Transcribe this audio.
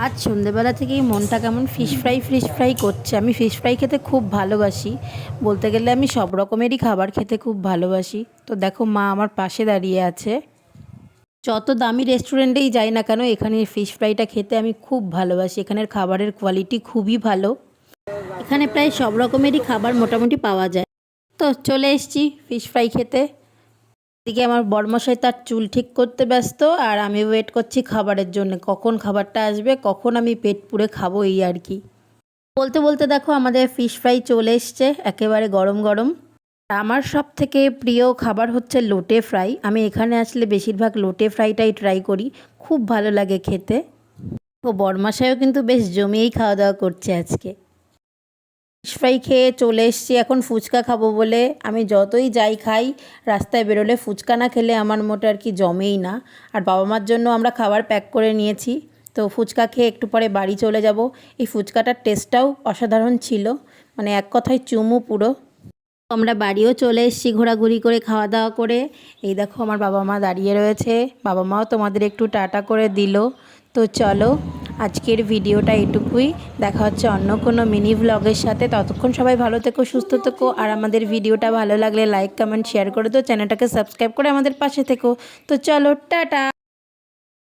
আজ সন্ধেবেলা থেকেই মনটা কেমন ফিশ ফ্রাই করছে। আমি ফিশ ফ্রাই খেতে খুব ভালোবাসি। বলতে গেলে আমি সব রকমেরই খাবার খেতে খুব ভালোবাসি। তো দেখো মা আমার পাশে দাঁড়িয়ে আছে। যত দামি রেস্টুরেন্টেই যাই না কেন, এখানে ফিশ ফ্রাইটা খেতে আমি খুব ভালোবাসি। এখানের খাবারের কোয়ালিটি খুবই ভালো। এখানে প্রায় সব রকমেরই খাবার মোটামুটি পাওয়া যায়। তো চলে এসেছি ফিশ ফ্রাই খেতে। এদিকে আমার বড়মশাই তার চুল ঠিক করতে ব্যস্ত, আর আমি ওয়েট করছি খাবারের জন্য, কখন খাবারটা আসবে, কখন আমি পেট পুড়ে খাবো, এই আর কি। বলতে বলতে দেখো আমাদের ফিশ ফ্রাই চলে এসছে, একেবারে গরম গরম। আমার সব থেকে প্রিয় খাবার হচ্ছে লোটে ফ্রাই। আমি এখানে আসলে বেশিরভাগ লোটে ফ্রাইটাই ট্রাই করি, খুব ভালো লাগে খেতে। ও বড়মশাইও কিন্তু বেশ জমিয়েই খাওয়া দাওয়া করছে আজকে। ফিশ ফ্রাই খেয়ে চলে এসেছি এখন ফুচকা খাবো বলে। আমি যতই যাই খাই, রাস্তায় বেরোলে ফুচকা না খেলে আমার মোটে আর কি জমেই না। আর বাবা মার জন্য আমরা খাবার প্যাক করে নিয়েছি। তো ফুচকা খেয়ে একটু পরে বাড়ি চলে যাব। এই ফুচকাটার টেস্টটাও অসাধারণ ছিল, মানে এক কথায় চুমু পুরো। আমরা বাড়িও চলে এসেছি ঘোরাঘুরি করে, খাওয়া দাওয়া করে। এই দেখো আমার বাবা মা দাঁড়িয়ে রয়েছে, বাবা মাও তোমাদের একটু টাটা করে দিল। তো চলো, আজকের ভিডিওটা এটুকুই। দেখা হচ্ছে অন্য কোনো মিনি ভ্লগের সাথে। ততক্ষণ সবাই ভালো থেকো, সুস্থ থেকো, আর আমাদের ভিডিওটা ভালো লাগলে লাইক কমেন্ট শেয়ার করে দিও, চ্যানেলটাকে সাবস্ক্রাইব করে আমাদের পাশে থেকো। তো চলো, টাটা।